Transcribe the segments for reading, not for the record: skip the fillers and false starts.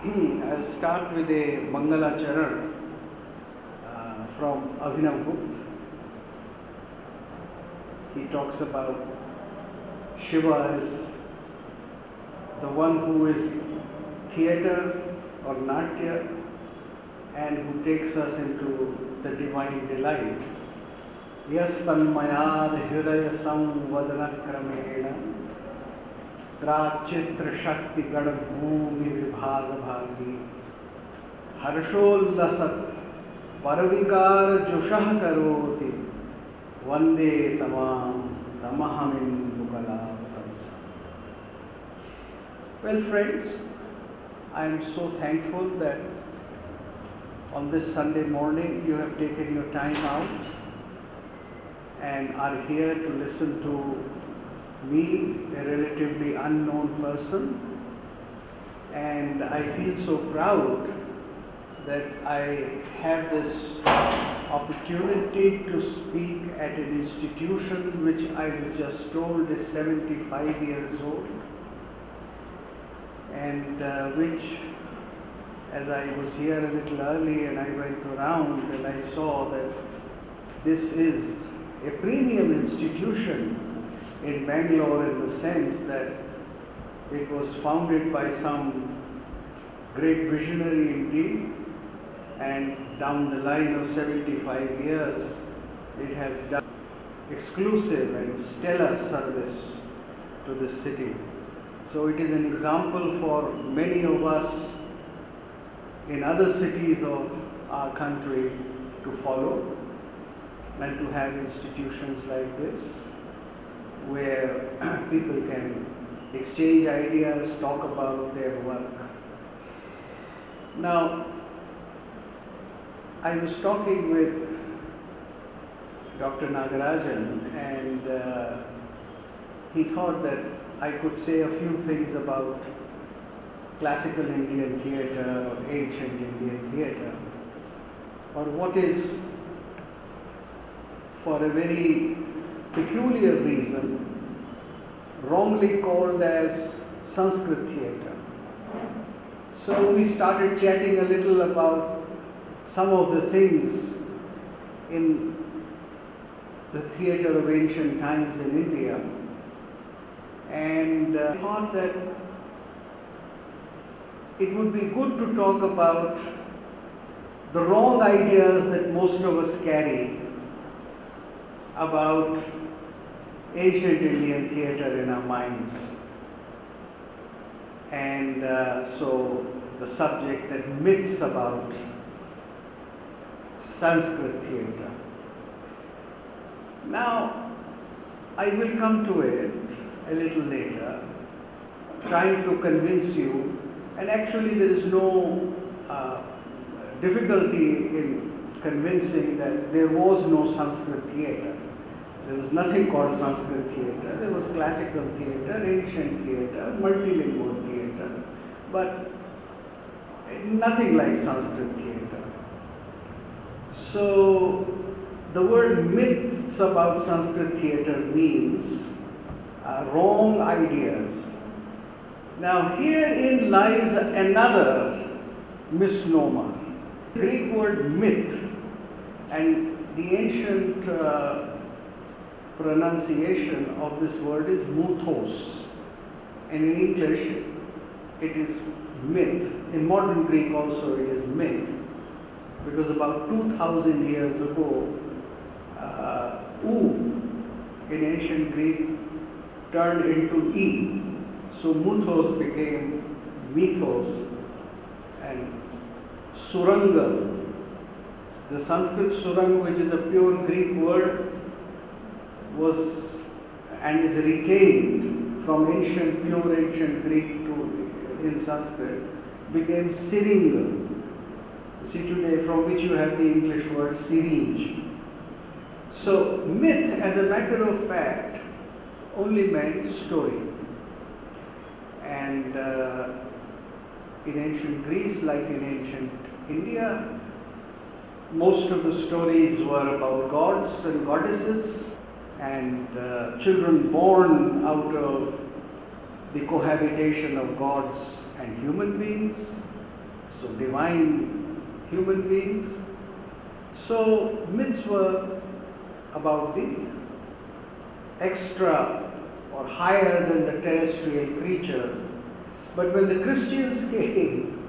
I'll start with a Mangala Charan from Abhinav Gupta. He talks about Shiva as the one who is theatre or natya and who takes us into the divine delight. Yas tanmayad hridaya samvadana kramena Drachitra Shakti Gadabhumi Vibhaga Bhagi Harshollasat Paravikara Jushah Karoti Vande Tamam Tamahamindukalavatamsa. Well, friends, I am so thankful that on this Sunday morning you have taken your time out and are here to listen to me, a relatively unknown person, and I feel so proud that I have this opportunity to speak at an institution which I was just told is 75 years old, and which, as I was here a little early and I went around and I saw that this is a premium institution in Bangalore, in the sense that it was founded by some great visionary indeed, and down the line of 75 years it has done exclusive and stellar service to the city. So it is an example for many of us in other cities of our country to follow and to have institutions like this, where people can exchange ideas, talk about their work. Now, I was talking with Dr. Nagarajan, and he thought that I could say a few things about classical Indian theatre or ancient Indian theatre, or what is, for a very peculiar reason, wrongly called as Sanskrit theatre. So we started chatting a little about some of the things in the theatre of ancient times in India, and thought that it would be good to talk about the wrong ideas that most of us carry about ancient Indian theatre in our minds. And so the subject, that myths about Sanskrit theatre. Now, I will come to it a little later, trying to convince you, and actually there is no difficulty in convincing that there was no Sanskrit theatre. There was nothing called Sanskrit theatre. There was classical theatre, ancient theatre, multilingual theatre, but nothing like Sanskrit theatre. So the word myths about Sanskrit theatre means wrong ideas. Now herein lies another misnomer. The Greek word myth, and the ancient pronunciation of this word is muthos, and in English it is myth. In modern Greek also it is myth, because about 2000 years ago u in ancient Greek turned into e, so muthos became mythos, and suranga, the Sanskrit surang, which is a pure Greek word, was and is retained from ancient, pure ancient Greek to in Sanskrit, became syringa. See today, from which you have the English word syringe. So myth, as a matter of fact, only meant story. And in ancient Greece, like in ancient India, most of the stories were about gods and goddesses, and children born out of the cohabitation of gods and human beings. so divine human beings. So myths were about the extra or higher than the terrestrial creatures. But when the Christians came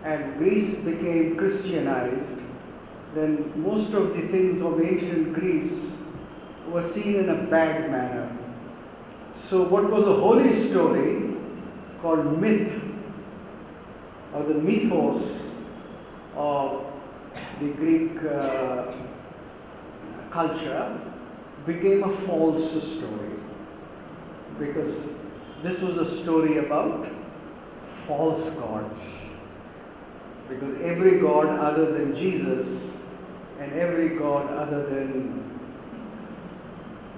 and Greece became Christianized, then most of the things of ancient Greece were seen in a bad manner. So what was a holy story called myth, or the mythos of the Greek culture, became a false story, because this was a story about false gods. Because every god other than Jesus and every god other than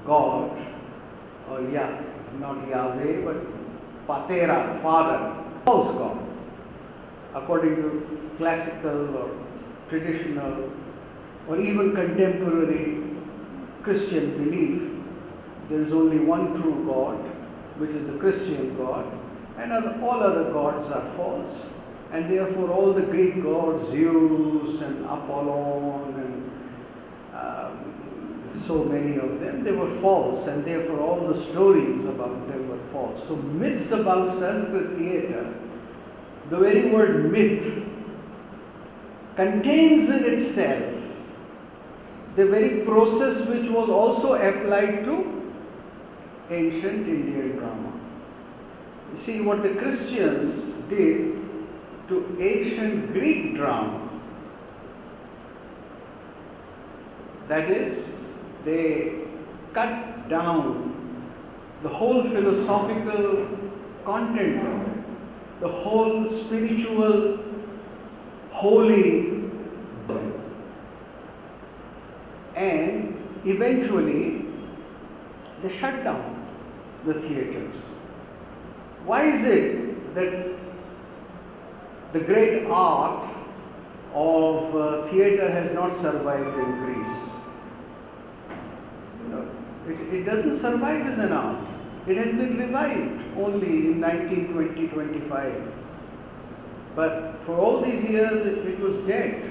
God, or not Yahweh, but Patera, Father, false god. According to classical or traditional or even contemporary Christian belief, there is only one true God, which is the Christian God, and all other gods are false. And therefore all the Greek gods, Zeus and Apollon and so many of them, they were false, and therefore all the stories about them were false. So myths about Sanskrit theatre, the very word myth contains in itself the very process which was also applied to ancient Indian drama. You see, what the Christians did to ancient Greek drama, that is, they cut down the whole philosophical content of it, the whole spiritual, holy, and eventually they shut down the theatres. Why is it that the great art of theatre has not survived in Greece? It doesn't survive as an art. It has been revived only in 1920-25. But for all these years it was dead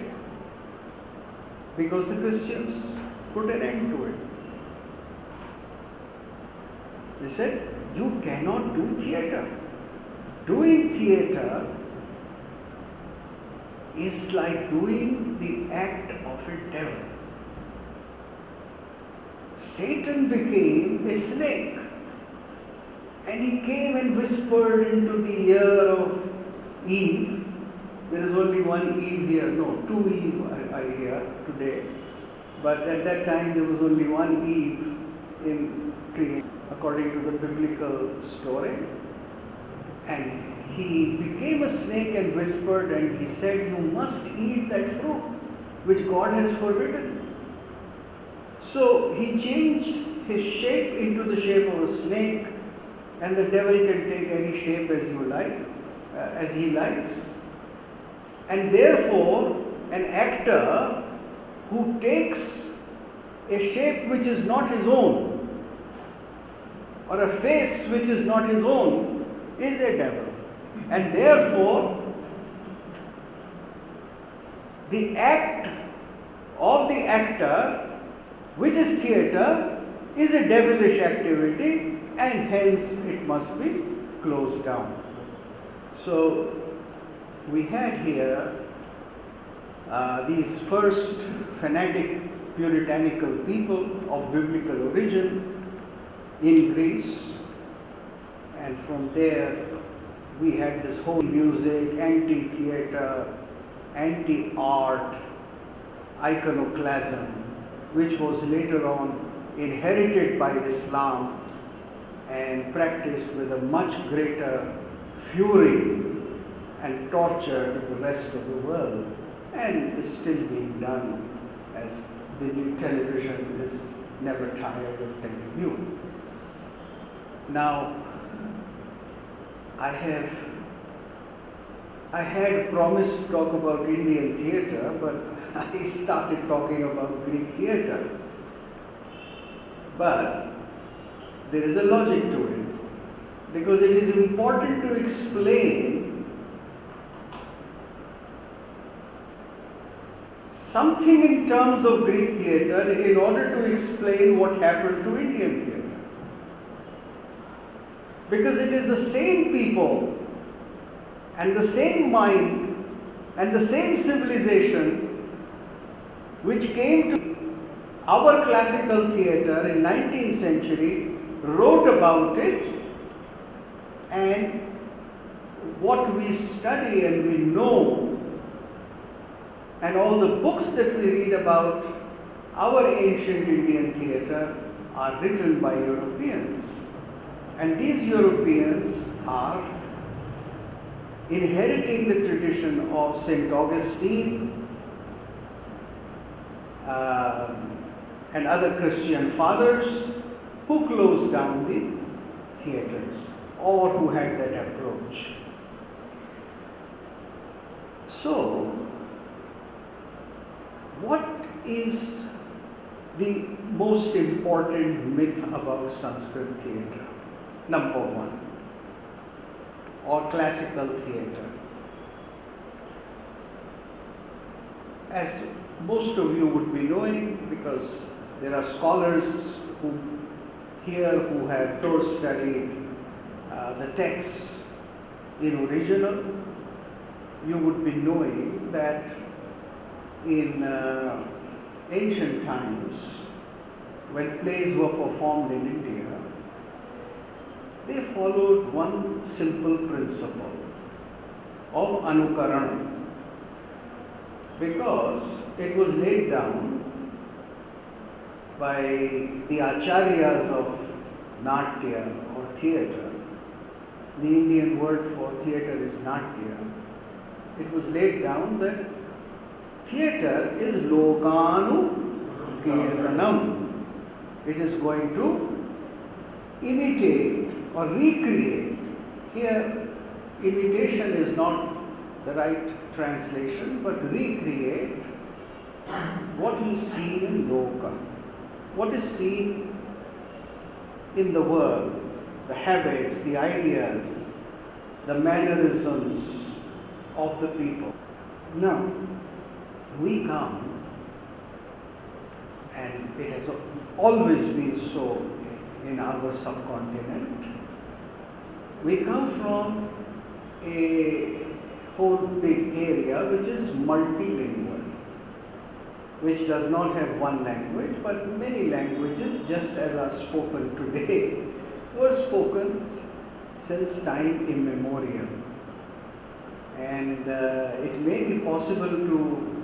because the Christians put an end to it. They said, you cannot do theatre. Doing theatre is like doing the act of a devil. Satan became a snake, and he came and whispered into the ear of Eve. There is only one Eve here, no, two Eve are here today, but at that time there was only one Eve in creation, according to the biblical story. And he became a snake and whispered, and he said, you must eat that fruit which God has forbidden. So he changed his shape into the shape of a snake, and the devil can take any shape as you like, as he likes. And therefore, an actor who takes a shape which is not his own, or a face which is not his own, is a devil. And therefore, the act of the actor, which is theatre, is a devilish activity, and hence it must be closed down. So we had here these first fanatic puritanical people of biblical origin in Greece, and from there we had this whole music, anti-theatre, anti-art, iconoclasm, which was later on inherited by Islam and practiced with a much greater fury and torture to the rest of the world, and is still being done, as the new television is never tired of telling you. Now, I had promised to talk about Indian theatre, but I started talking about Greek theatre. But there is a logic to it, because it is important to explain something in terms of Greek theatre in order to explain what happened to Indian theatre. Because it is the same people and the same mind and the same civilization which came to our classical theatre in 19th century, wrote about it, and what we study and we know, and all the books that we read about our ancient Indian theatre are written by Europeans. And these Europeans are inheriting the tradition of St. Augustine and other Christian fathers who closed down the theatres or who had that approach. So, what is the most important myth about Sanskrit theatre? Number one, or classical theatre. As most of you would be knowing, because there are scholars who have studied the texts in original, you would be knowing that in ancient times, when plays were performed in India, they followed one simple principle of anukarana, because it was laid down by the acharyas of natya or theatre. The Indian word for theatre is natya. It was laid down that theatre is lokanu kirtanam. It is going to imitate or recreate. Here, imitation is not the right translation, but recreate what is seen in loka, what is seen in the world, the habits, the ideas, the mannerisms of the people. Now, we come, and it has always been so in our subcontinent, we come from a whole big area which is multilingual, which does not have one language, but many languages, just as are spoken today, were spoken since time immemorial. And it may be possible to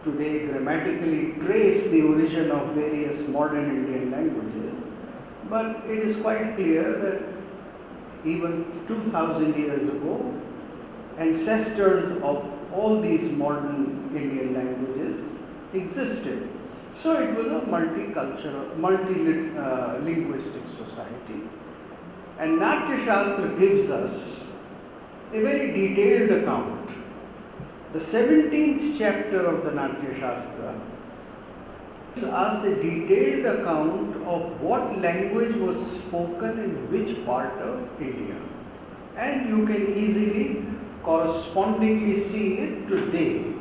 today grammatically trace the origin of various modern Indian languages, but it is quite clear that even 2000 years ago, ancestors of all these modern Indian languages existed. So it was a multicultural, multilinguistic society. And Natya Shastra gives us a very detailed account. The 17th chapter of the Natya Shastra gives us a detailed account of what language was spoken in which part of India. And you can easily correspondingly see it today,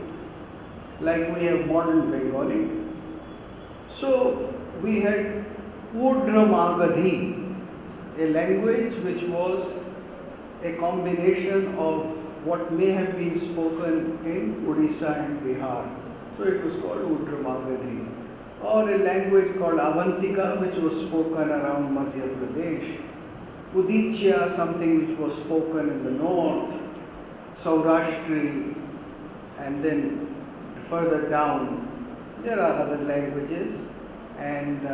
like we have modern Bengali. So we had Urdhva Magadhi, a language which was a combination of what may have been spoken in Odisha and Bihar. So it was called Urdhva Magadhi. Or a language called Avantika, which was spoken around Madhya Pradesh. Udicya, something which was spoken in the north. Saurashtri, and then further down there are other languages, and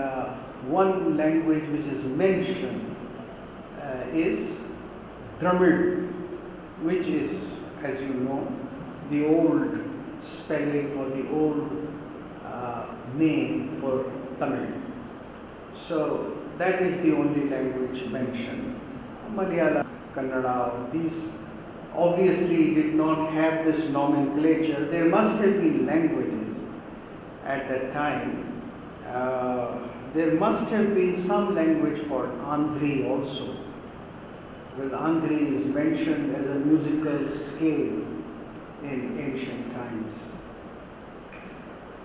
one language which is mentioned is Dramid, which is, as you know, the old spelling or the old name for Tamil. So that is the only language mentioned. Malayalam, Kannada, these obviously did not have this nomenclature. There must have been languages at that time. There must have been some language called Andhri also, because Andhri is mentioned as a musical scale in ancient times.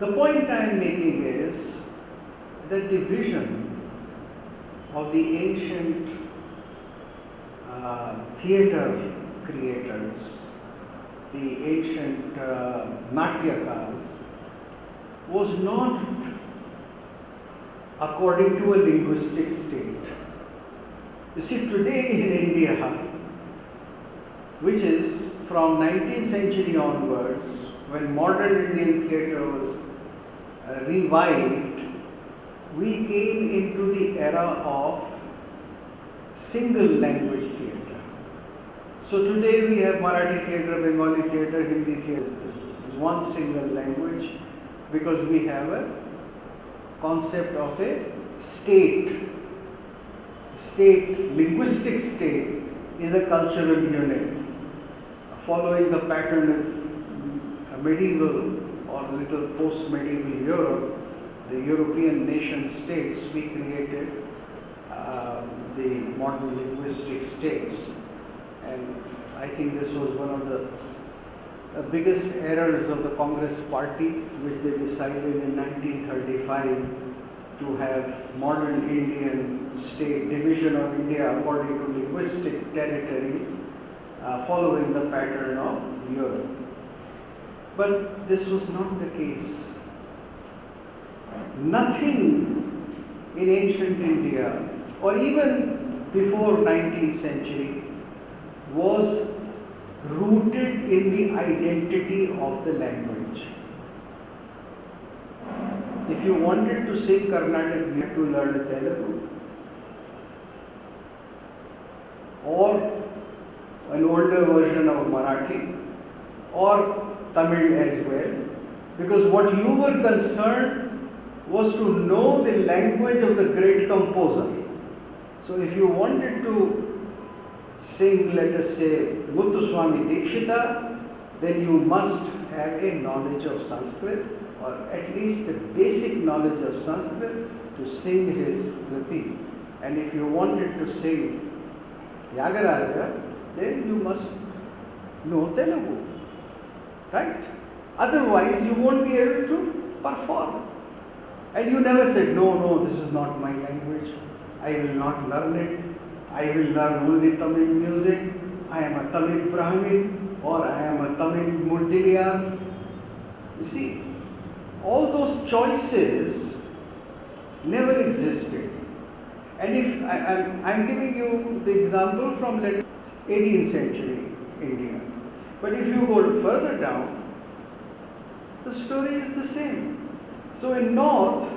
The point I am making is that the vision of the ancient theatre creators, the ancient Natyakars, was not according to a linguistic state. You see, today in India, which is from 19th century onwards, when modern Indian theatre was revived, we came into the era of single language theatre. So today we have Marathi theatre, Bengali theatre, Hindi theatre. This is one single language because we have a concept of a state. State, linguistic state, is a cultural unit. Following the pattern of medieval or little post-medieval Europe, the European nation states, we created the modern linguistic states. And I think this was one of the biggest errors of the Congress party, which they decided in 1935 to have modern Indian state division of India according to linguistic territories, following the pattern of Europe. But this was not the case. Nothing in ancient India, or even before 19th century, was rooted in the identity of the language. If you wanted to sing Carnatic, you had to learn Telugu or an older version of Marathi or Tamil as well, because what you were concerned was to know the language of the great composer. So if you wanted to sing, let us say, Muthuswami Dikshita, then you must have a knowledge of Sanskrit, or at least a basic knowledge of Sanskrit to sing his Kriti. And if you wanted to sing Tyagaraja, then you must know Telugu, right? Otherwise, you won't be able to perform. And you never said, no, this is not my language. I will not learn it. I will learn only Tamil music. I am a Tamil Brahmin, or I am a Tamil Murdiliyar. You see, all those choices never existed. And if I'm giving you the example from 18th century India, but if you go further down, the story is the same. So in North,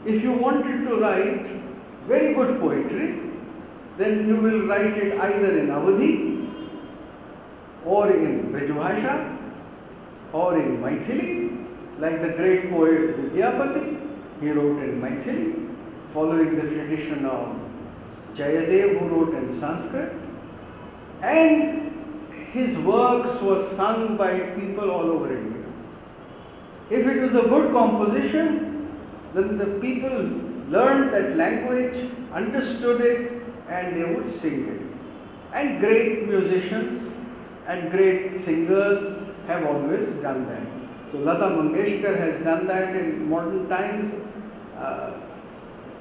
if you wanted to write very good poetry, then you will write it either in Awadhi or in Brajbhasha or in Maithili, like the great poet Vidyapati. He wrote in Maithili, following the tradition of Jayadev, who wrote in Sanskrit, and his works were sung by people all over India. If it was a good composition, then the people learned that language, understood it, and they would sing it. And great musicians and great singers have always done that. So Lata Mangeshkar has done that in modern times.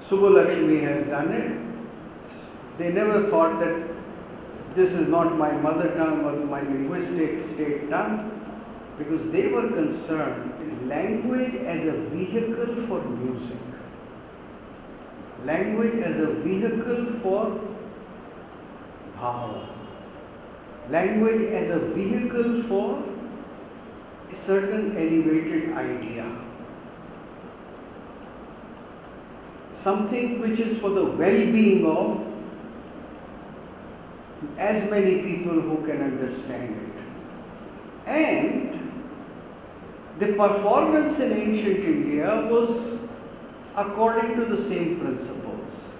Subbalakshmi has done it. They never thought that this is not my mother tongue or my linguistic state tongue, because they were concerned with language as a vehicle for music. Language as a vehicle for bhava. Language as a vehicle for a certain elevated idea. Something which is for the well-being of as many people who can understand it. And the performance in ancient India was according to the same principles.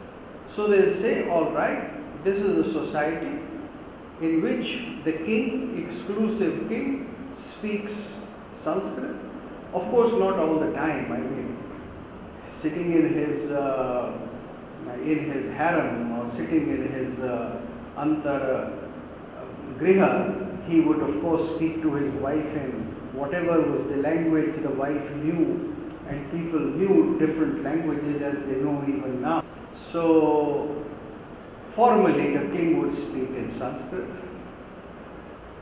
So they'll say, all right, this is a society in which the king, exclusive king, speaks Sanskrit. Of course, not all the time. I mean, sitting in his harem or sitting in his antar griha, he would of course speak to his wife in whatever was the language the wife knew and people knew different languages as they know even now. So formally the king would speak in Sanskrit.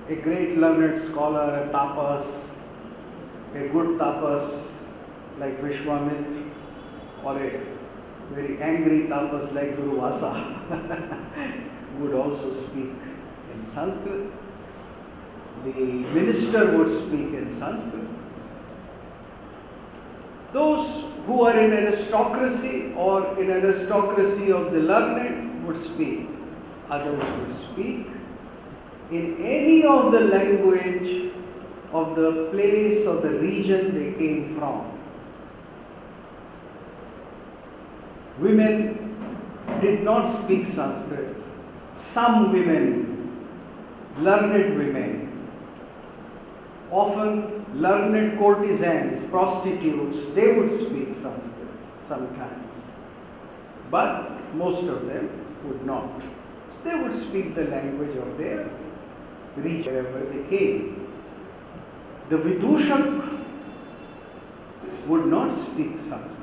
A great learned scholar, a tapas, a good tapas like Vishwamitra, or a very angry tapas like Durvasa would also speak in Sanskrit. The minister would speak in Sanskrit. Those who are in aristocracy or in aristocracy of the learned would speak. Others would speak in any of the language of the place or the region they came from. Women did not speak Sanskrit. Some women, learned women, often learned courtesans, prostitutes, they would speak Sanskrit sometimes. But most of them would not. So they would speak the language of their region wherever they came. The Vidushak would not speak Sanskrit.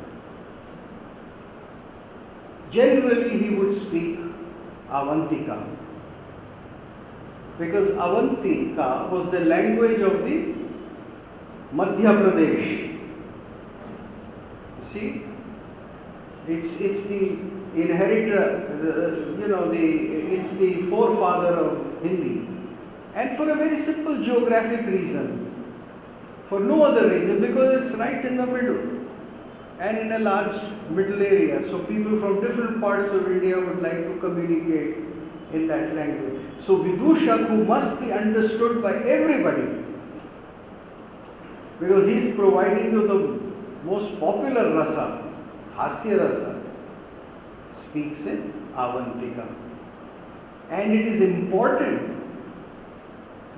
Generally he would speak Avantika, because Avantika was the language of the Madhya Pradesh. You see, it's the inheritor, it's the forefather of Hindi, and for a very simple geographic reason, for no other reason, because it's right in the middle and in a large middle area. So people from different parts of India would like to communicate in that language. So Vidushak, who must be understood by everybody, because he is providing you the most popular rasa, Hasya rasa, speaks in Avantika. And it is important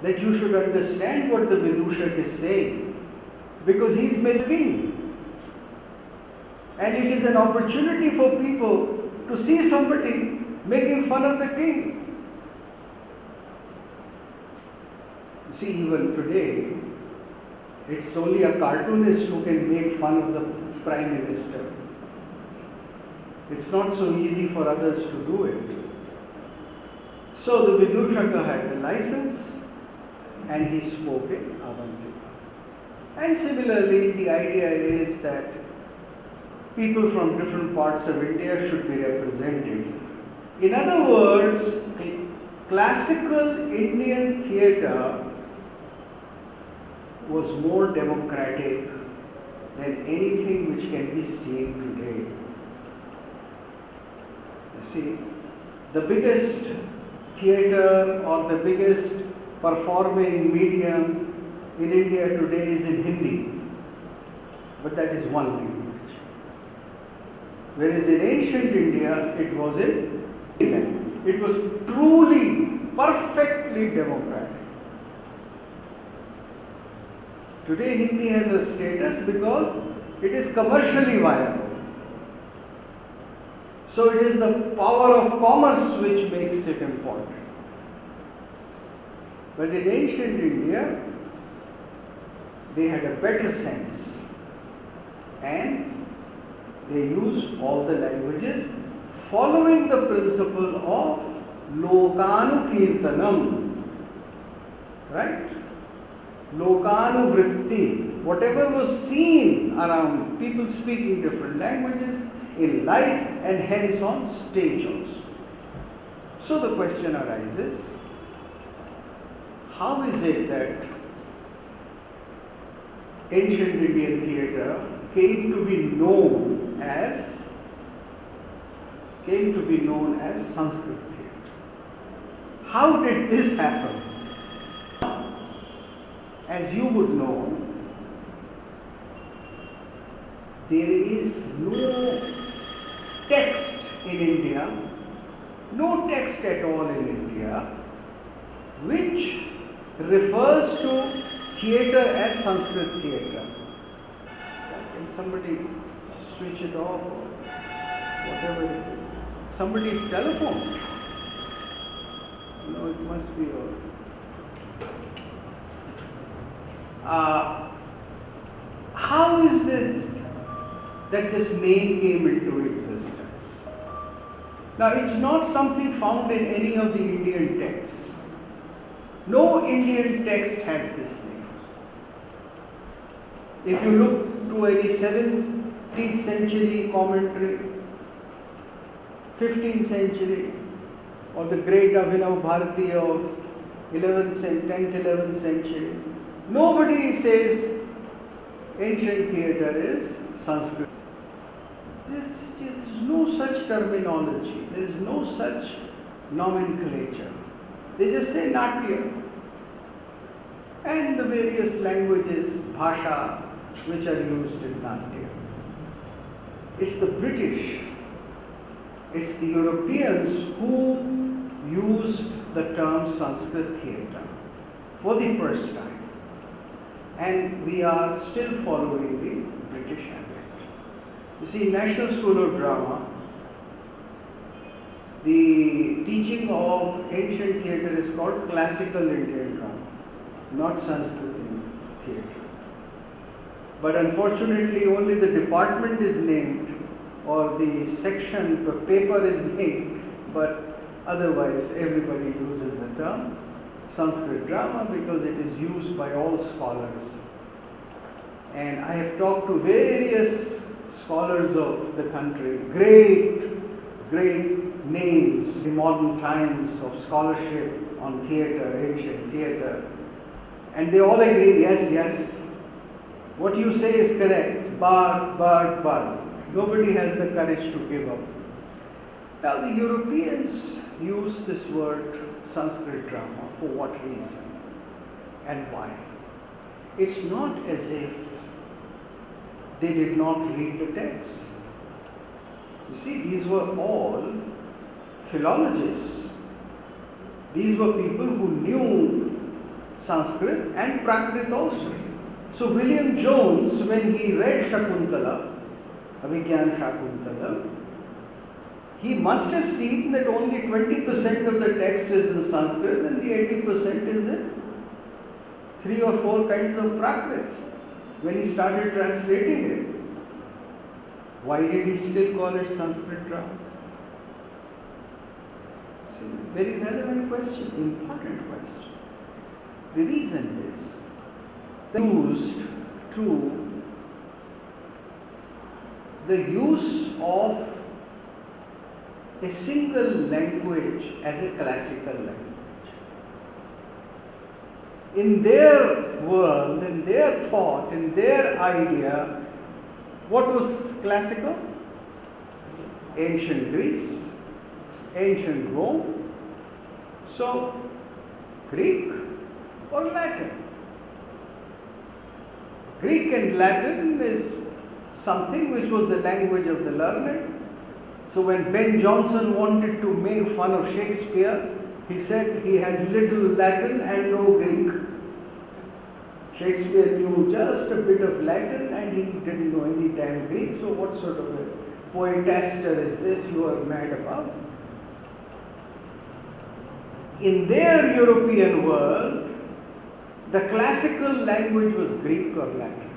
that you should understand what the Vidushak is saying, because he is making. And it is an opportunity for people to see somebody making fun of the king. You see, even today, it's only a cartoonist who can make fun of the Prime Minister. It's not so easy for others to do it. So the Vidushaka had the license and he spoke in Avantika. And similarly, the idea is that people from different parts of India should be represented. In other words, classical Indian theatre was more democratic than anything which can be seen today. You see, the biggest theatre or the biggest performing medium in India today is in Hindi, but that is one language. Whereas in ancient India, it was in Hindi. It was truly, perfectly democratic. Today Hindi has a status because it is commercially viable. So it is the power of commerce which makes it important. But in ancient India, they had a better sense and they used all the languages following the principle of Lokanukirtanam, right? Lokanuvritti, whatever was seen around, people speaking different languages in life and hence on stage also. So the question arises, how is it that ancient Indian theatre came to be known as Sanskrit theatre? How did this happen? As you would know, there is no text in India, no text at all in India, which refers to theatre as Sanskrit theatre. Can somebody switch it off or whatever it is? Somebody's telephone? No, it must be all. How is it that this name came into existence. Now, it's not something found in any of the Indian texts. No Indian text has this name. If you look to any 17th century commentary, 15th century, or the great Abhinav Bharati of 10th, 11th century, nobody says ancient theatre is Sanskrit. There is no such terminology, there is no such nomenclature. They just say Natya. And the various languages, bhasha, which are used in Natya. It's the British, it's the Europeans who used the term Sanskrit theatre for the first time. And we are still following the British habit. You see, National School of Drama, the teaching of ancient theatre is called classical Indian drama, not Sanskrit theatre. But unfortunately, only the department is named, or the section, the paper is named, but otherwise everybody uses the term Sanskrit drama because it is used by all scholars. And I have talked to various scholars of the country, great names in modern times of scholarship on theatre, ancient theatre, and they all agree, yes, what you say is correct, but nobody has the courage to give up. Now the Europeans use this word Sanskrit drama for what reason and why? It's not as if they did not read the text. You see, these were all philologists. These were people who knew Sanskrit and Prakrit also. So William Jones, when he read Shakuntala, Abhigyan Shakuntala, he must have seen that only 20% of the text is in Sanskrit and the 80% is in 3 or 4 kinds of Prakrits. When he started translating it, why did he still call it Sanskrit drama? So, very relevant question, important question. The reason is used to the use of a single language as a classical language. In their world, in their thought, in their idea, what was classical? Ancient Greece, ancient Rome, so Greek or Latin. Greek and Latin is something which was the language of the learned. So when Ben Jonson wanted to make fun of Shakespeare, he said he had little Latin and no Greek. Shakespeare knew just a bit of Latin and he didn't know any damn Greek, so what sort of a poetaster is this you are mad about? In their European world, the classical language was Greek or Latin.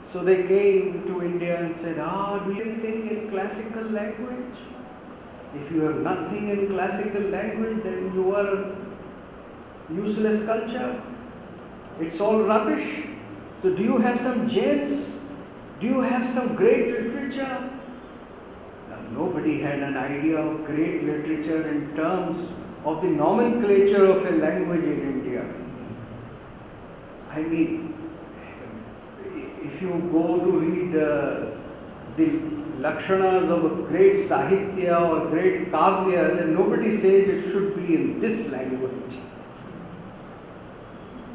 So they came to India and said, do you have anything in classical language? If you have nothing in classical language, then you are a useless culture. It's all rubbish. So do you have some gems? Do you have some great literature? Now, nobody had an idea of great literature in terms of the nomenclature of a language in India. I mean, if you go to read the lakshanas of a great sahitya or great kavya, then nobody says it should be in this language.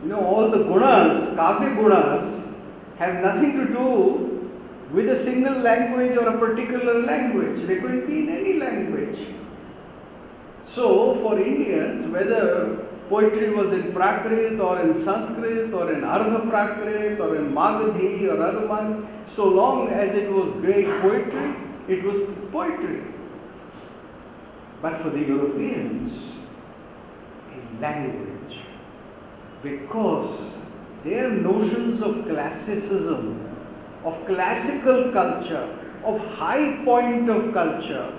You know, all the gunas, kavya gunas, have nothing to do with a single language or a particular language. They could be in any language. So, for Indians, whether poetry was in Prakrit or in Sanskrit or in Ardha Prakrit or in Magadhi or Ardha Magadhi, so long as it was great poetry, it was poetry. But for the Europeans, a language, because their notions of classicism, of classical culture, of high point of culture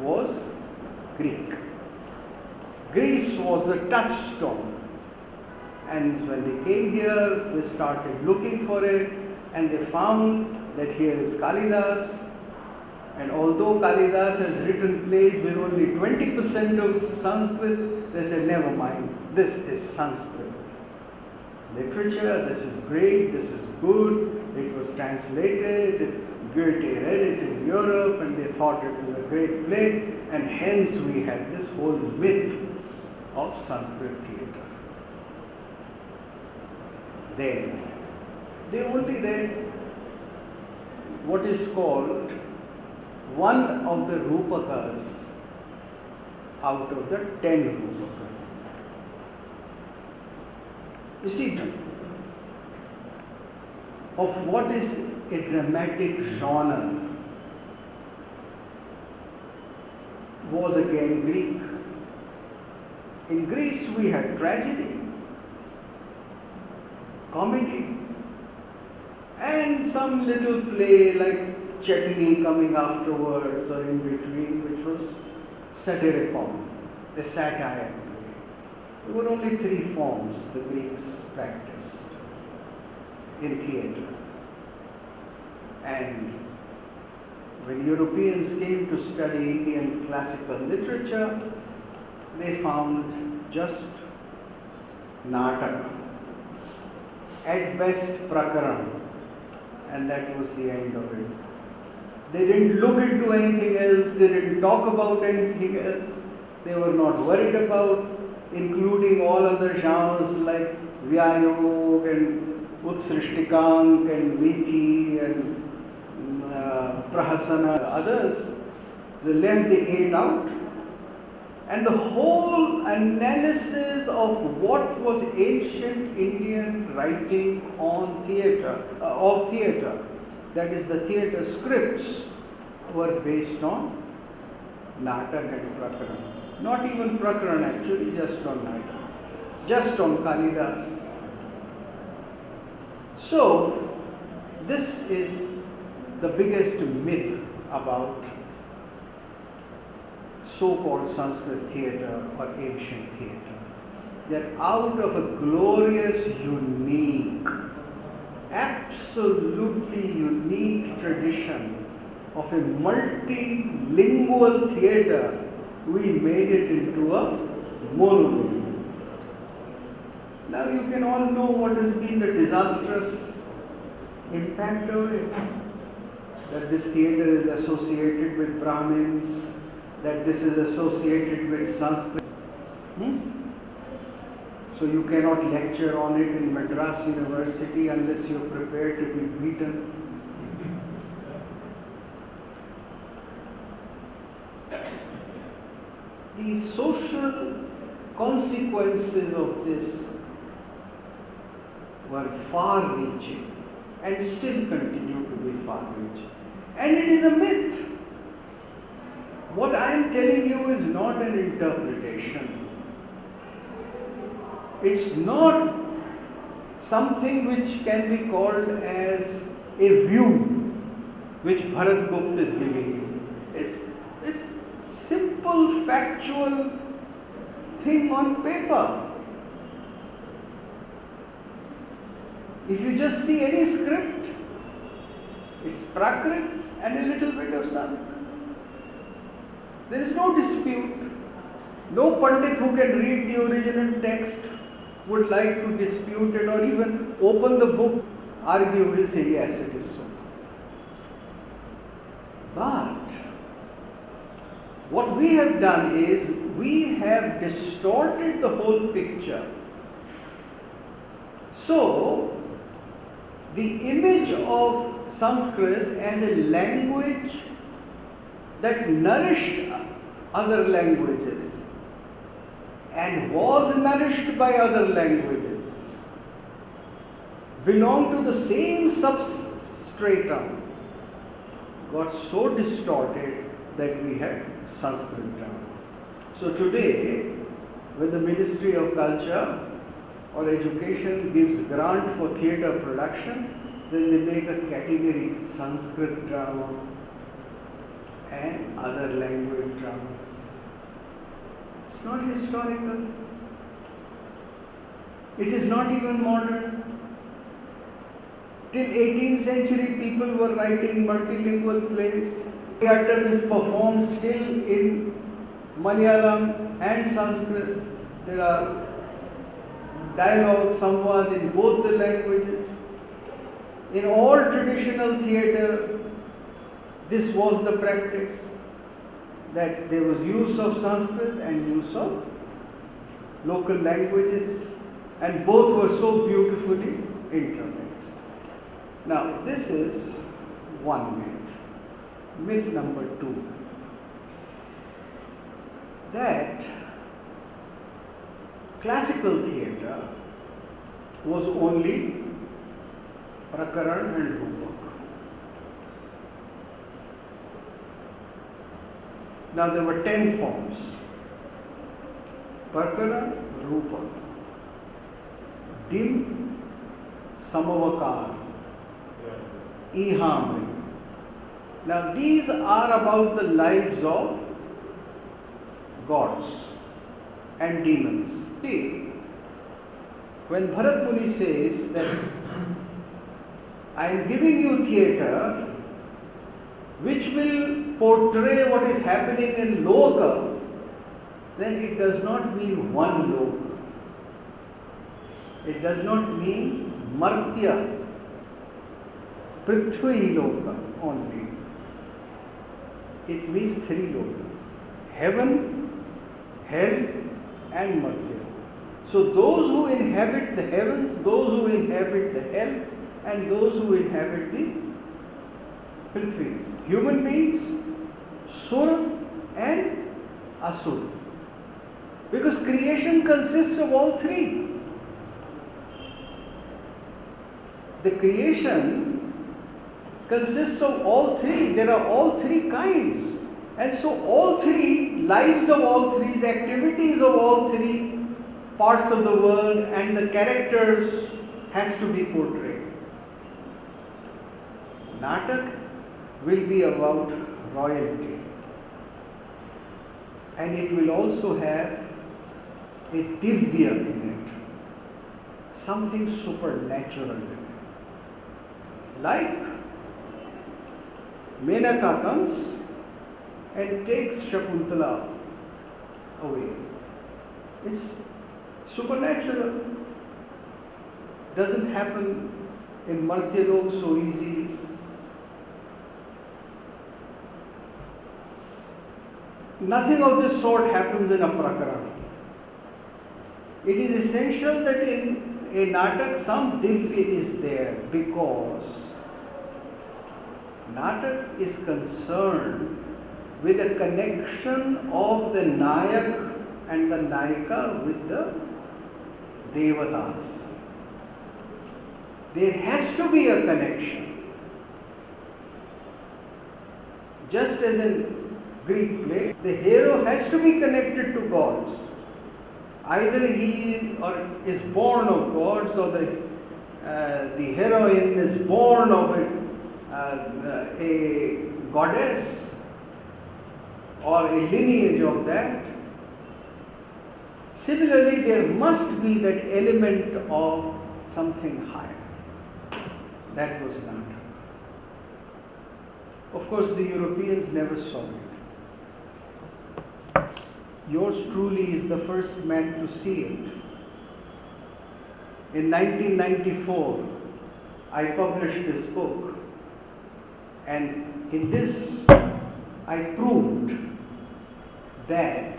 was Greek. Greece was the touchstone. And when they came here, they started looking for it, and they found that here is Kalidas. And although Kalidas has written plays with only 20% of Sanskrit, they said, never mind, this is Sanskrit literature, this is great, this is good, it was translated, Goethe read it in Europe, and they thought it was a great play, and hence we had this whole myth of Sanskrit theatre. Then, they only read what is called one of the Rupakas out of the 10 Rupakas. You see, of what is a dramatic genre was again Greek. In Greece we had tragedy, comedy, and some little play like Chetney coming afterwards or in between, which was satiricon, a satire. There were only 3 forms the Greeks practiced in theatre. And when Europeans came to study Indian classical literature, they found just Nataka, at best Prakaran, and that was the end of it. They didn't look into anything else, they didn't talk about anything else, they were not worried about including all other genres like Vyayog and Utsrishtikank and Vithi and Prahasana, others. So they left the 8 out. And the whole analysis of what was ancient Indian writing on theatre, that is the theatre scripts, were based on Natak and Prakaran. Not even Prakaran actually, just on Natak, just on Kalidas. So, this is the biggest myth about so-called Sanskrit theatre or ancient theatre. That out of a glorious, unique, absolutely unique tradition of a multilingual theatre, we made it into a monolith. Now you can all know what has been the disastrous impact of it. That this theatre is associated with Brahmins, that this is associated with Sanskrit. So you cannot lecture on it in Madras University unless you're prepared to be beaten. The social consequences of this were far-reaching and still continue to be far-reaching. And it is a myth. What I am telling you is not an interpretation. It's not something which can be called as a view which Bharat Gupta is giving you. It's simple factual thing on paper. If you just see any script, it's Prakrit and a little bit of Sanskrit. There is no dispute. No Pandit who can read the original text would like to dispute it or even open the book, argue, will say, yes, it is so. But what we have done is we have distorted the whole picture. So, the image of Sanskrit as a language that nourished other languages and was nourished by other languages belonged to the same substratum got so distorted that we had Sanskrit drama. So today, when the Ministry of Culture or Education gives grant for theatre production, then they make a category, Sanskrit drama and other language dramas. It's not historical. It is not even modern. Till 18th century, people were writing multilingual plays. Theatre is performed still in Malayalam and Sanskrit. There are dialogues, samvad in both the languages. In all traditional theatre, this was the practice, that there was use of Sanskrit and use of local languages, and both were so beautifully intermixed. Now, this is one myth. Myth number 2. That classical theatre was only Prakaran and Rupak. Now, there were 10 forms: Prakaran, Rupak, Dim, Samavakar, Ihamri. Now, these are about the lives of gods and demons. See, when Bharat Muni says that I am giving you theatre which will portray what is happening in Loka, then it does not mean one Loka. It does not mean Martya, Prithvi Loka only. It means 3 lokas: heaven, hell and Martya. So those who inhabit the heavens, those who inhabit the hell, and those who inhabit the Prithvi. Human beings, Sura and Asura. Because creation consists of all 3. The creation consists of all 3. There are all 3 kinds. And so all 3 lives of all 3, activities of all 3 parts of the world and the characters has to be portrayed. Natak will be about royalty. And it will also have a divya in it. Something supernatural in it. Like Menaka comes and takes Shakuntala away. It's supernatural. Doesn't happen in Martyalok so easily. Nothing of this sort happens in a Prakarana. It is essential that in a Natak some divya is there, because Natak is concerned with a connection of the Nayak and the Nayika with the Devatas. There has to be a connection. Just as in Greek play, the hero has to be connected to gods. Either he is born of gods, or the heroine is born of a goddess, or a lineage of that. Similarly, there must be that element of something higher. That was not. Of course, the Europeans never saw it. Yours truly is the first man to see it. In 1994, I published this book, and in this I proved that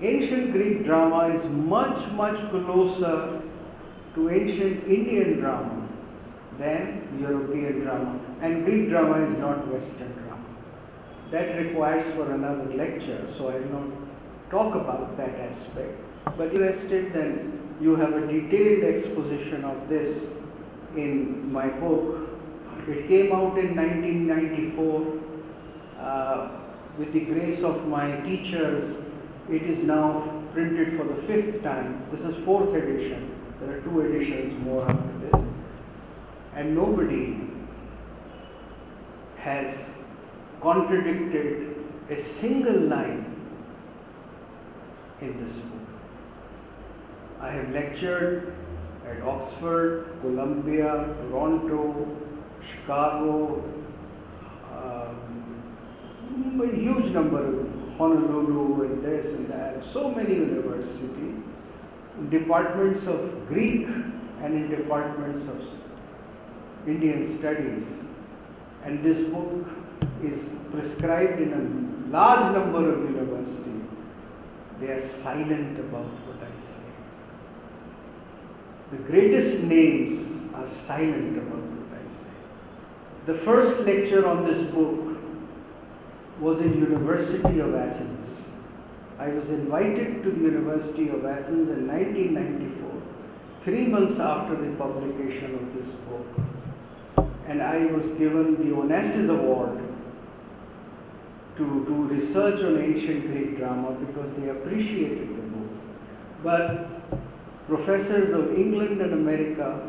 ancient Greek drama is much, much closer to ancient Indian drama than European drama, and Greek drama is not Western drama. That requires for another lecture, so I will not talk about that aspect. But if you're interested, then you have a detailed exposition of this in my book. It came out in 1994. With the grace of my teachers, it is now printed for the 5th time. This is 4th edition. There are 2 editions more after this. and nobody has contradicted a single line in this book. I have lectured at Oxford, Columbia, Toronto, Chicago, a huge number of Honolulu and this and that, so many universities, in departments of Greek and in departments of Indian studies. And this book is prescribed in a large number of universities. They are silent about what I say. The greatest names are silent about what I say. The first lecture on this book was in University of Athens. I was invited to the University of Athens in 1994, 3 months after the publication of this book. And I was given the Onassis Award to do research on ancient Greek drama because they appreciated the book. But professors of England and America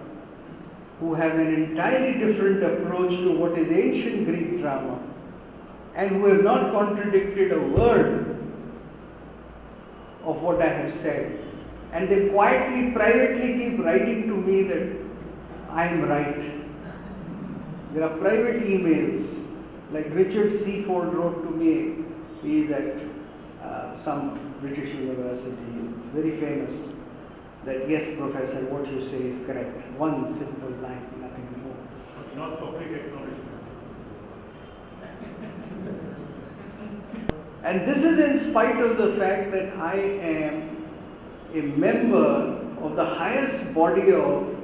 who have an entirely different approach to what is ancient Greek drama and who have not contradicted a word of what I have said, and they quietly, privately keep writing to me that I am right. There are private emails, like Richard Seaford wrote to me. He is at some British university, very famous, that yes, professor, what you say is correct. One simple line, nothing more. But not public acknowledgement. And this is in spite of the fact that I am a member of the highest body of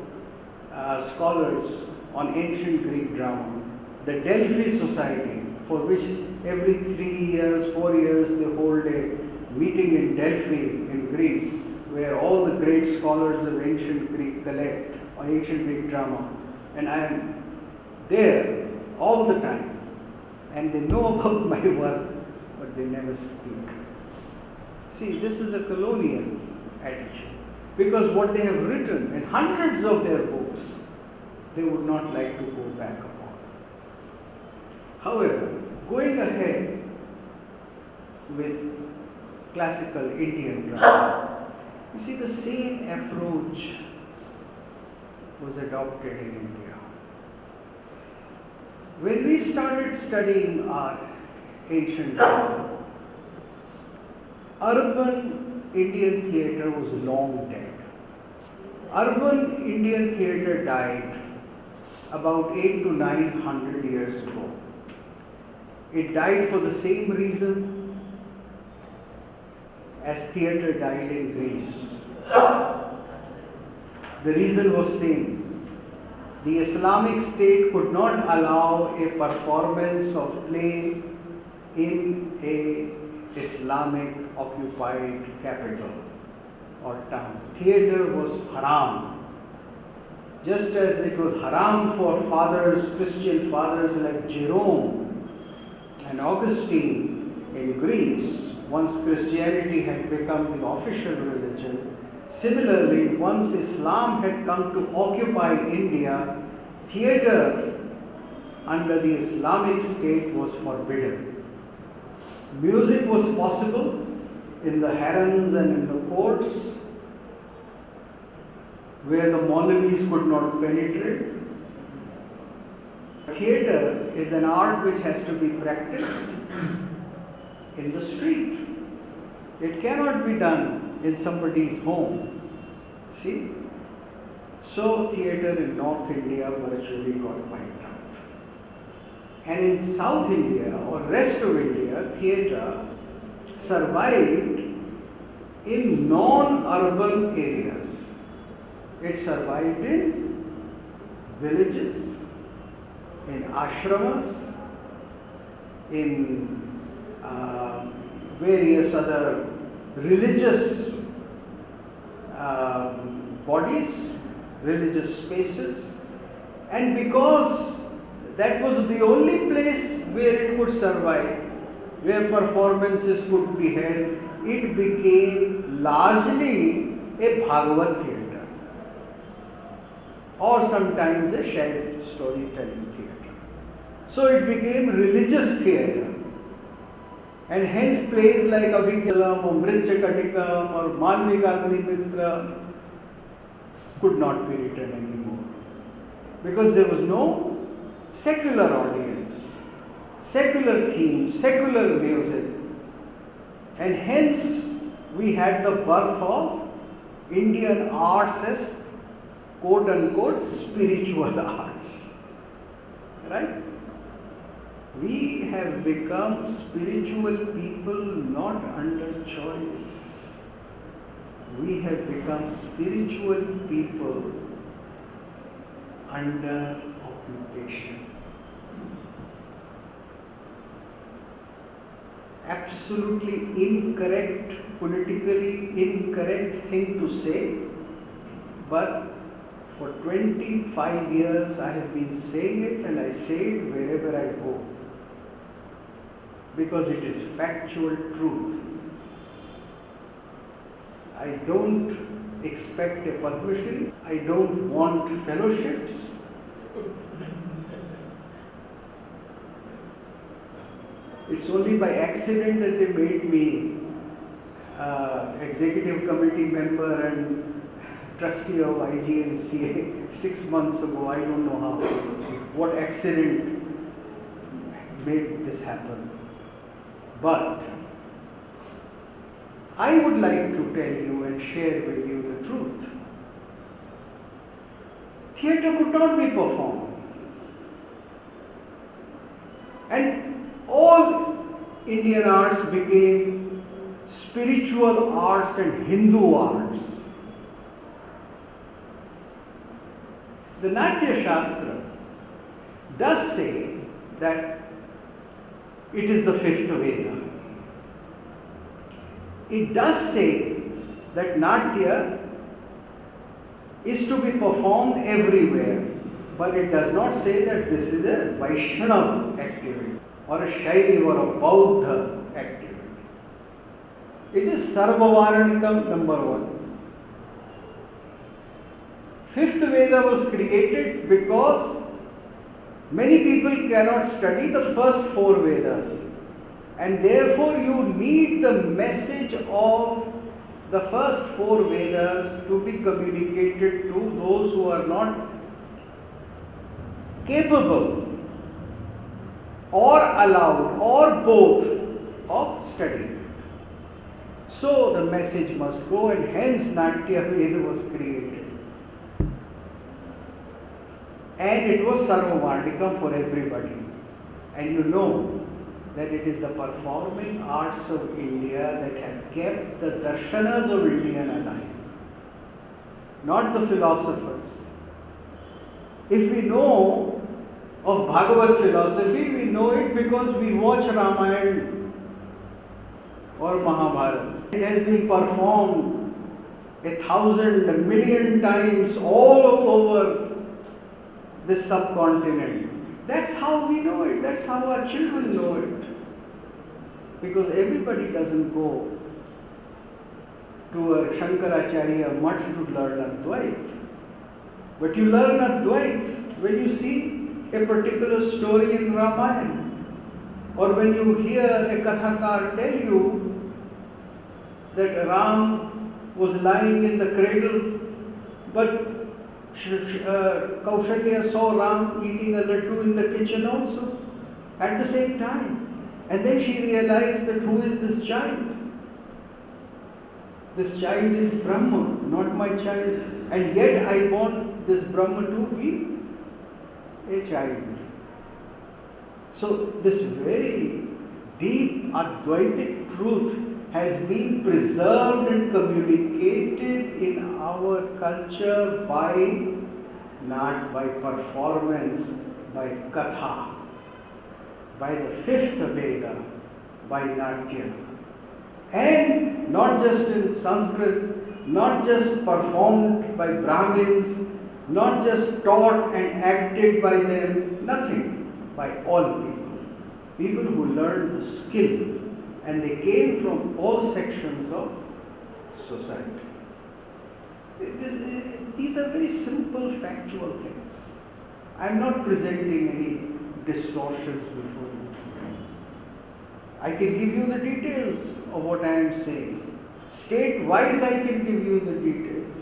scholars on ancient Greek drama, the Delphi Society, for which every 3 years, 4 years they hold a meeting in Delphi in Greece, where all the great scholars of ancient Greek collect on ancient Greek drama. And I am there all the time. And they know about my work, but they never speak. See, this is a colonial attitude. Because what they have written in hundreds of their books, they would not like to go back upon. However, going ahead with classical Indian drama, you see the same approach was adopted in India. When we started studying our ancient drama, urban Indian theatre was long dead. Urban Indian theatre died about 800 to 900 years ago. It died for the same reason as theatre died in Greece. The reason was same. The Islamic State could not allow a performance of play in a Islamic occupied capital or town. Theatre was haram. Just as it was haram for fathers, Christian fathers like Jerome and Augustine in Greece, once Christianity had become the official religion. Similarly, once Islam had come to occupy India, theatre under the Islamic State was forbidden. Music was possible in the harems and in the courts, where the Maulavis could not penetrate. Theatre is an art which has to be practiced in the street. It cannot be done in somebody's home. See? So theatre in North India virtually got wiped out. And in South India or rest of India, theatre survived in non-urban areas. It survived in villages, in ashramas, in various other religious bodies, religious spaces, and because that was the only place where it could survive, where performances could be held, it became largely a Bhagavat theatre. or sometimes a shared storytelling theatre. So it became religious theatre, and hence plays like Abhigyalam or Mritchakatikam or Malvikagnimitra could not be written anymore, because there was no secular audience, secular themes, secular music, and hence we had the birth of Indian arts as quote unquote spiritual arts, right? We have become spiritual people not under choice. We have become spiritual people under occupation. Absolutely incorrect, politically incorrect thing to say, but for 25 years I have been saying it, and I say it wherever I go, because it is factual truth. I don't expect a Padma Shri. I don't want fellowships. It's only by accident that they made me executive committee member and trustee of IIWC 6 months ago. I don't know how. What accident made this happen? But I would like to tell you and share with you the truth. Theatre could not be performed. And all Indian arts became spiritual arts and Hindu arts. The Natya Shastra does say that it is the fifth Veda. It does say that Natya is to be performed everywhere, but it does not say that this is a Vaishnava activity or a Shaiva or a Bauddha activity. It is Sarvavaranikam number 1. Fifth Veda was created because many people cannot study the first 4 Vedas, and therefore you need the message of the first 4 Vedas to be communicated to those who are not capable or allowed or both of studying it. So the message must go, and hence Natya Veda was created. And it was Sarvavarnikam for everybody. And you know that it is the performing arts of India that have kept the darshanas of India alive, not the philosophers. If we know of Bhagavad philosophy, we know it because we watch Ramayana or Mahabharata. It has been performed 1,000, 1,000,000 times all over this subcontinent. That's how we know it. That's how our children know it. Because everybody doesn't go to a Shankaracharya much to learn Advait. But you learn Advait when you see a particular story in Ramayana, or when you hear a Kathakar tell you that Ram was lying in the cradle, but Kaushalya saw Ram eating a laddu in the kitchen also at the same time. And then she realized that who is this child? This child is Brahma, not my child. And yet I want this Brahma to be a child. So this very deep Advaitic truth has been preserved and communicated in our culture not by performance, by Katha, by the fifth Veda, by Natya. And not just in Sanskrit, not just performed by Brahmins, not just taught and acted by them, nothing, by all people. People who learned the skill, and they came from all sections of society. These are very simple factual things. I am not presenting any distortions before you. I can give you the details of what I am saying. State-wise, I can give you the details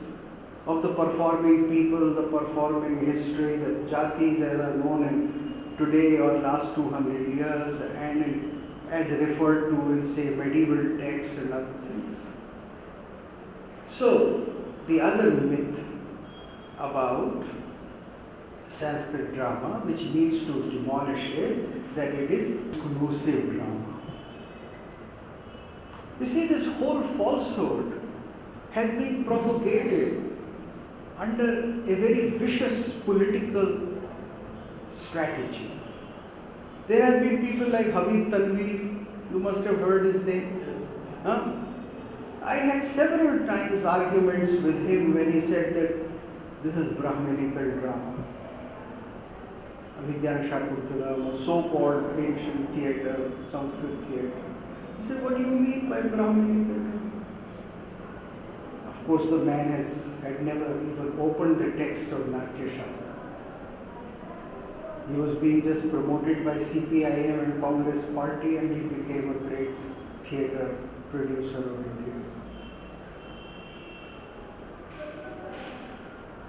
of the performing people, the performing history, the jatis as are known in today or last 200 years, and as referred to in, say, medieval texts and other things. So, the other myth about Sanskrit drama, which needs to demolish, is that it is inclusive drama. You see, this whole falsehood has been propagated under a very vicious political strategy. There have been people like Habib Tanvir, you must have heard his name. Huh? I had several times arguments with him when he said that this is Brahminical drama. Abhigyan Shakuntalam, or so-called ancient theatre, Sanskrit theatre. He said, what do you mean by Brahminical drama? Of course, the man had never even opened the text of Natya Shastra. He was being just promoted by CPIM and Congress Party, and he became a great theatre producer of India.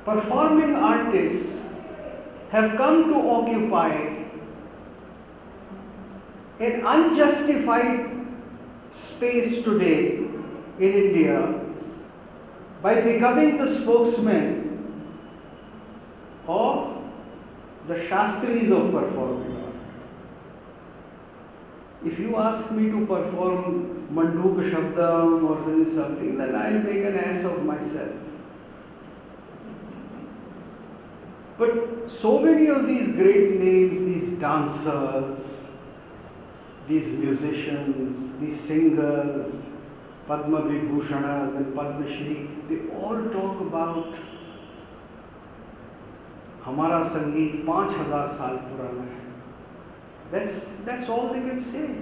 Performing artists have come to occupy an unjustified space today in India by becoming the spokesman of the Shastris of performing art. If you ask me to perform Manduk Shabdam or something, then I'll make an ass of myself. But so many of these great names, these dancers, these musicians, these singers, Padma Vibhushanas and Padma Shri, they all talk about Hamara Sangeet 5,000 saal purana hai. That's all they can say.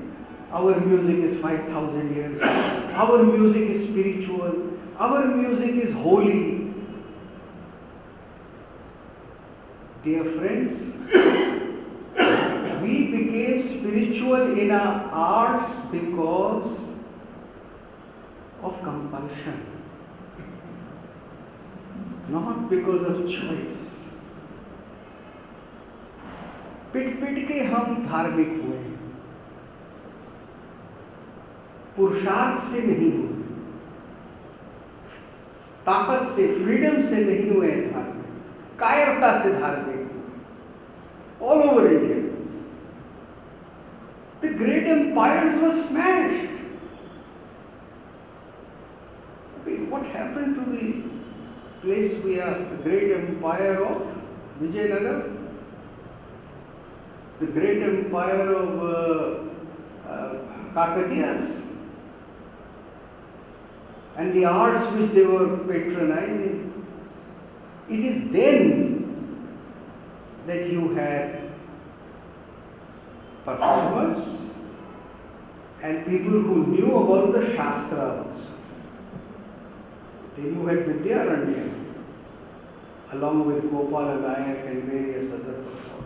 Our music is 5,000 years old. Our music is spiritual. Our music is holy. Dear friends, we became spiritual in our arts because of compulsion, not because of choice. पिट पिट के हम धार्मिक हुए, पुरुषार्थ से नहीं हुए, ताकत से, फ्रीडम से नहीं हुए धार्मिक, कायरता से धार्मिक। All over India, the great empires were smashed. I mean, what happened to the place we are, the great empire of Vijayanagar? The great empire of Kakatiyas, and the arts which they were patronizing. It is then that you had performers and people who knew about the Shastra also. Then you had Vidyaranya along with Gopala Nayak and various other performers.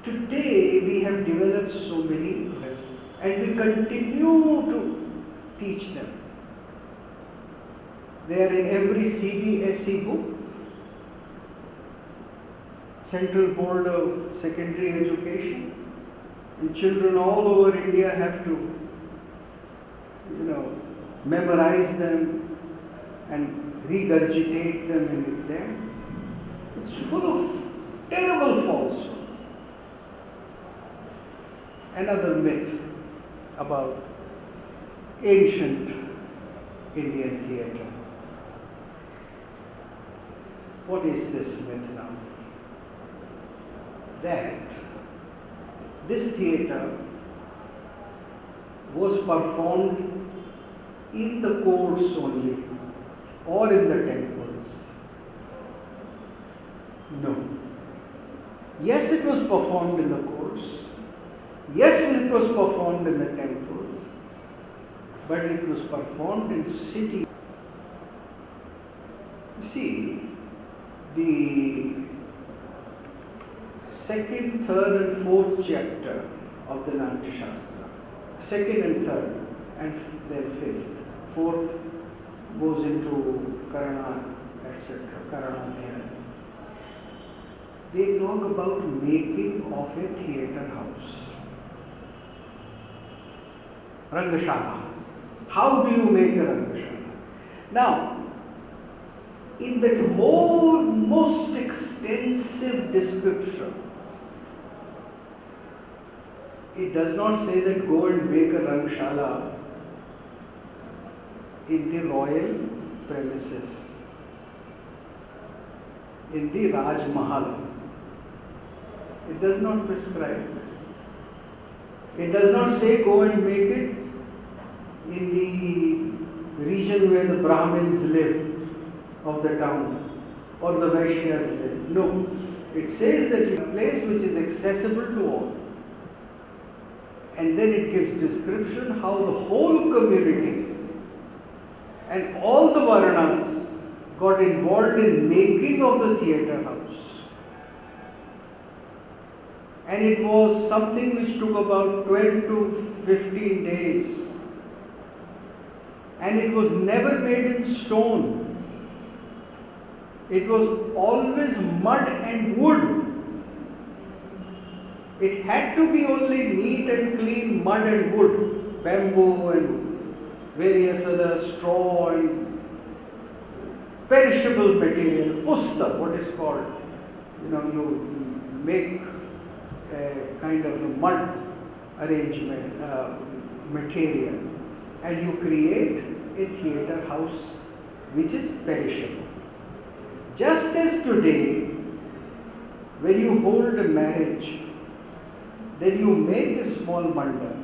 Today we have developed so many lessons and we continue to teach them. They are in every CBSE book. Central Board of Secondary Education, and children all over India have to, memorize them and regurgitate them in exam. It's full of terrible falsehood. Another myth about ancient Indian theatre. What is this myth now? That this theatre was performed in the courts only or in the temples. No. Yes, it was performed in the courts. Yes, it was performed in the temples. But it was performed in cities. See, the second, third and fourth chapter of the Natya Shastra, second and third and then fifth, fourth goes into Karana, etc., Karanadhyaya. They talk about making of a theatre house. Rangashala. How do you make a Rangashala? Now, in that whole most extensive description, it does not say that go and make a Rangashala in the royal premises, in the Raj Mahal. It does not prescribe that. It does not say go and make it in the region where the Brahmins live of the town or the Vaishyas live. No. It says that a place which is accessible to all. And then it gives description how the whole community and all the Varnas got involved in making of the theatre house. And it was something which took about 12 to 15 days. And it was never made in stone. It was always mud and wood. It had to be only neat and clean mud and wood, bamboo and various other straw and perishable material, pusta, what is called. You make a kind of a mud arrangement material and you create a theatre house which is perishable. Just as today, when you hold a marriage, then you make a small mandap.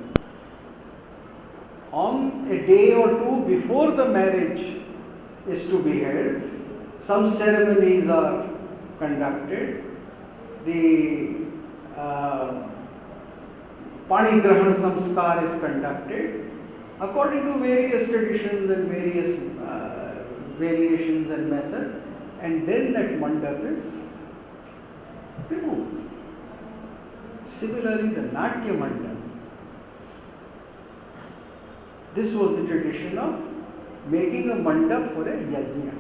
On a day or two before the marriage is to be held, some ceremonies are conducted. The Panigrahan Samskar is conducted according to various traditions and various variations and method, and then that mandap is removed. Similarly, the Natya mandap. This was the tradition of making a mandap for a yajna.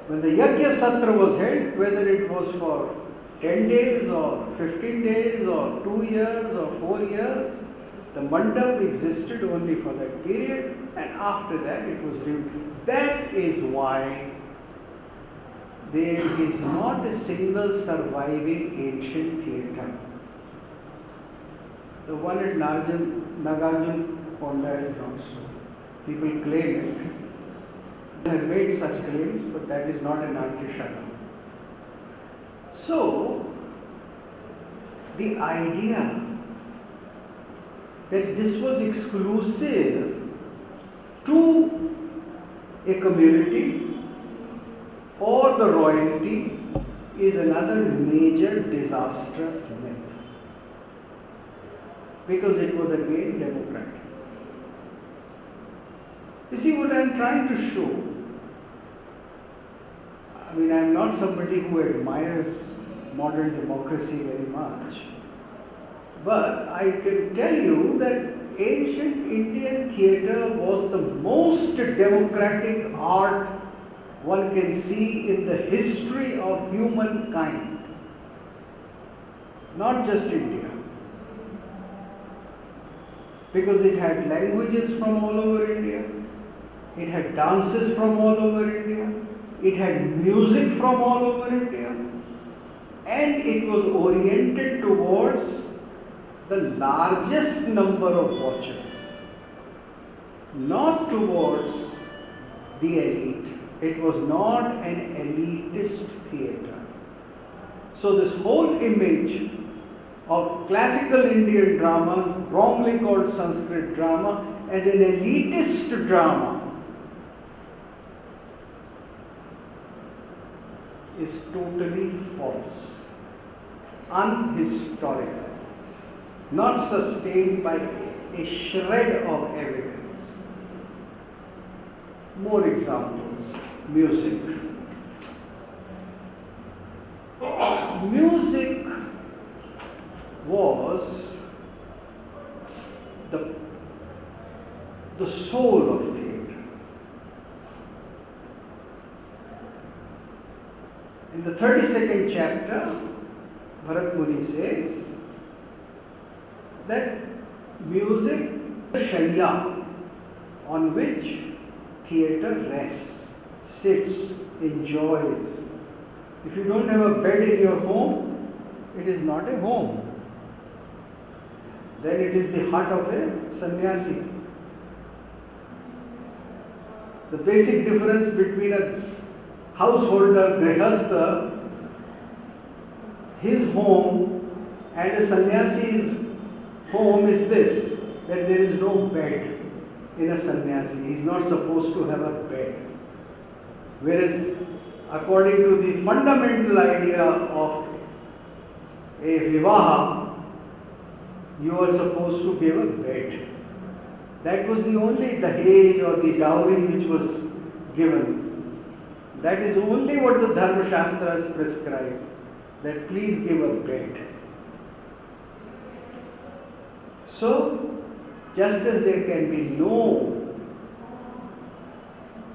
When the yajna satra was held, whether it was for 10 days or 15 days or 2 years or 4 years, the mandap existed only for that period, and after that it was removed. That is why there is not a single surviving ancient theatre. The one at Nagarjun Konda is not so. People claim it. They have made such claims, but that is not a Natyashala. So, the idea that this was exclusive to a community or the royalty is another major disastrous myth, because it was again democratic. You see, what I am trying to show, I mean, I am not somebody who admires modern democracy very much, but I can tell you that ancient Indian theatre was the most democratic art one can see in the history of humankind, not just India, because it had languages from all over India, it had dances from all over India, it had music from all over India, and it was oriented towards the largest number of watchers, not towards the elite. It was not an elitist theatre. So this whole image of classical Indian drama, wrongly called Sanskrit drama, as an elitist drama is totally false, unhistorical, not sustained by a shred of evidence. more examples. Music. Music was the soul of theatre. In the 32nd chapter, Bharat Muni says that music is shayya on which theatre rests, sits, enjoys. If you don't have a bed in your home, it is not a home. Then it is the hut of a sannyasi. The basic difference between a householder, grihastha, his home and a sannyasi's home is this, that there is no bed in a sannyasi. He is not supposed to have a bed. Whereas according to the fundamental idea of a vivaha, you are supposed to give a bed. That was the only dahej or the dowry which was given. That is only what the Dharma Shastras prescribe, that please give a bed. So, just as there can be no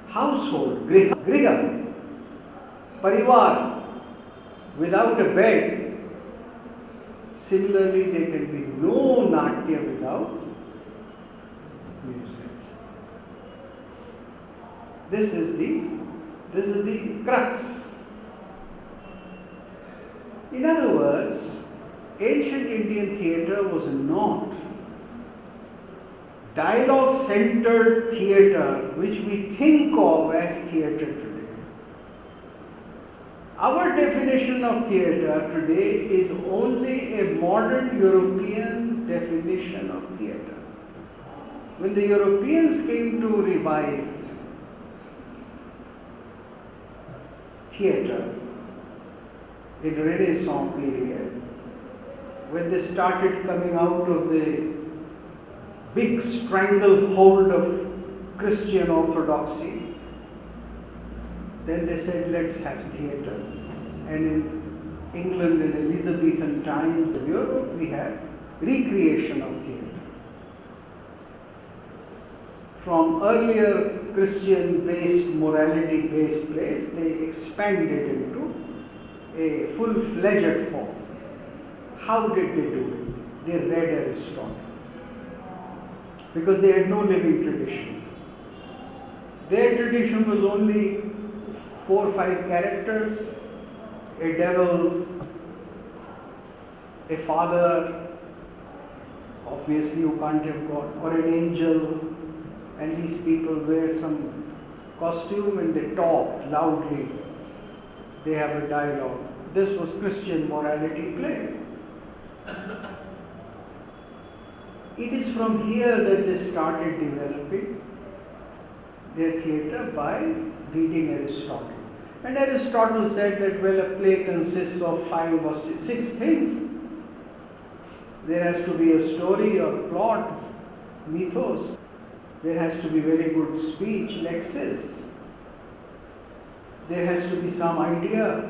household, griha, parivar, without a bed, similarly there can be no natya without music. This is the crux. In other words, ancient Indian theatre was not dialogue-centered theatre which we think of as theatre today. Our definition of theatre today is only a modern European definition of theatre. When the Europeans came to revive theatre in Renaissance period, when they started coming out of the big stranglehold of Christian orthodoxy, then they said, let's have theatre. And in England in Elizabethan times, in Europe, we had recreation of theatre. From earlier Christian-based, morality-based plays, they expanded into a full-fledged form. How did they do it? They read Aristotle. Because they had no living tradition. Their tradition was only 4 or 5 characters, a devil, a father, obviously you can't have God, or an angel, and these people wear some costume and they talk loudly. They have a dialogue. This was Christian morality play. It is from here that they started developing their theatre by reading Aristotle. And Aristotle said that, well, a play consists of 5 or 6 things. There has to be a story or plot, mythos. There has to be very good speech, lexis. There has to be some idea,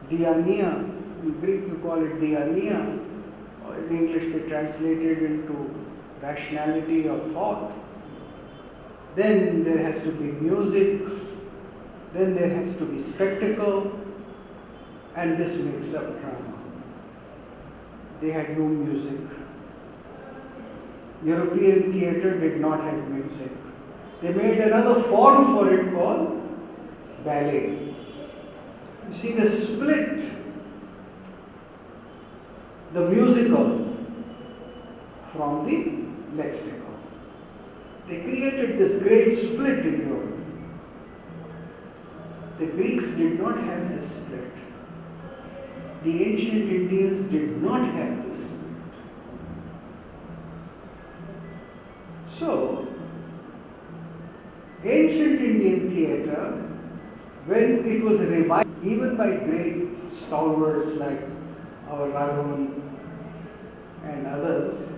diania. In Greek you call it diania. Or in English they translate it into rationality or thought. Then there has to be music. Then there has to be spectacle. And this makes up drama. They had no music. European theatre did not have music. They made another form for it called ballet. You see, they split the musical from the lexical. They created this great split in Europe. The Greeks did not have this split. The ancient Indians did not have this split. So, ancient Indian theatre, when it was revived, even by great stalwarts like our Raghavan and others,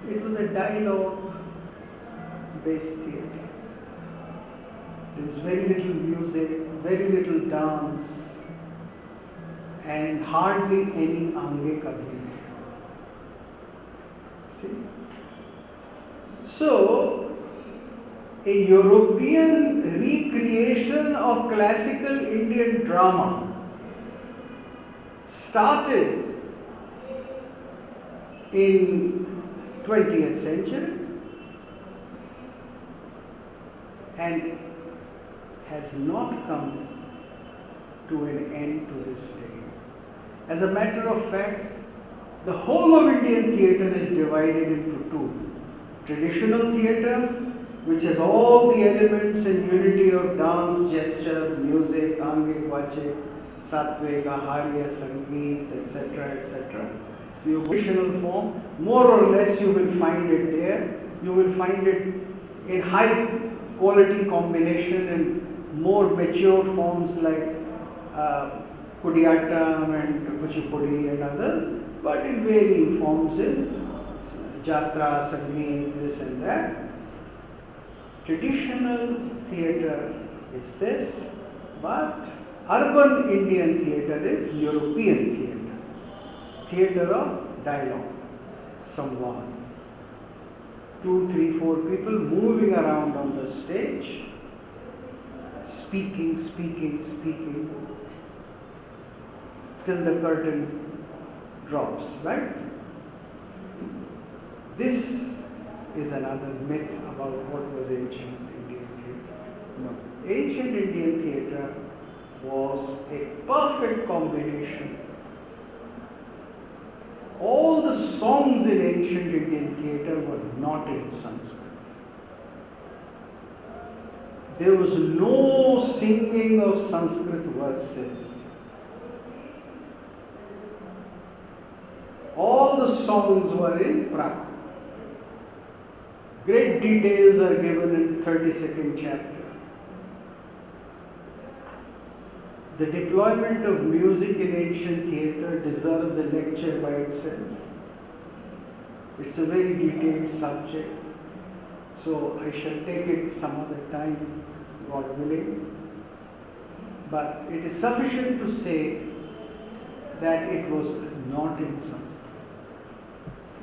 it was a dialogue-based theatre. There was very little music, very little dance, and hardly any angik abhinay. See? So, a European recreation of classical Indian drama started in 20th century and has not come to an end to this day. As a matter of fact, the whole of Indian theatre is divided into two. Traditional theatre, which has all the elements and unity of dance, gesture, music, angik, vachik, satvik, aharya, sangeet, etc., etc. So your traditional form, more or less you will find it there. You will find it in high quality combination in more mature forms like Kudiyattam and Kuchipudi and others, but in varying forms in Jatra, Sangeet, this and that. Traditional theatre is this, but urban Indian theatre is European theatre. Theatre of dialogue, samvad. 2, 3, 4 people moving around on the stage, speaking, till the curtain drops, right? This is another myth about what was ancient Indian theatre. No, ancient Indian theatre was a perfect combination. All the songs in ancient Indian theatre were not in Sanskrit. There was no singing of Sanskrit verses. All the songs were in Prakrit. Great details are given in 32nd chapter. The deployment of music in ancient theatre deserves a lecture by itself. It's a very detailed subject, so I shall take it some other time, God willing. But it is sufficient to say that it was not in Sanskrit.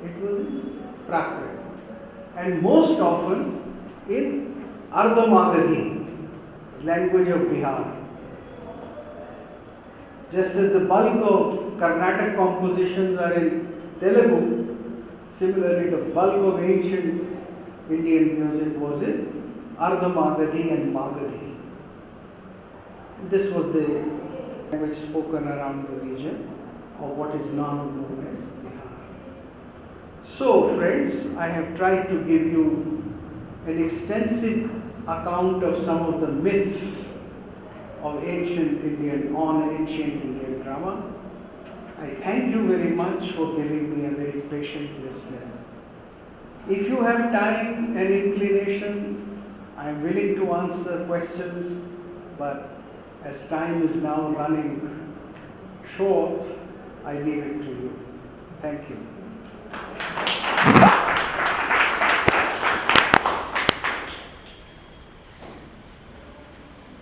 It was in Prakrit. And most often in Ardha Magadhi, language of Bihar. Just as the bulk of Carnatic compositions are in Telugu, similarly the bulk of ancient Indian music was in Ardha Magadhi and Magadhi. This was the language spoken around the region of what is now known as Bihar. So friends, I have tried to give you an extensive account of some of the myths of ancient Indian drama. I thank you very much for giving me a very patient listener. If you have time and inclination, I am willing to answer questions, but as time is now running short, I leave it to you. Thank you.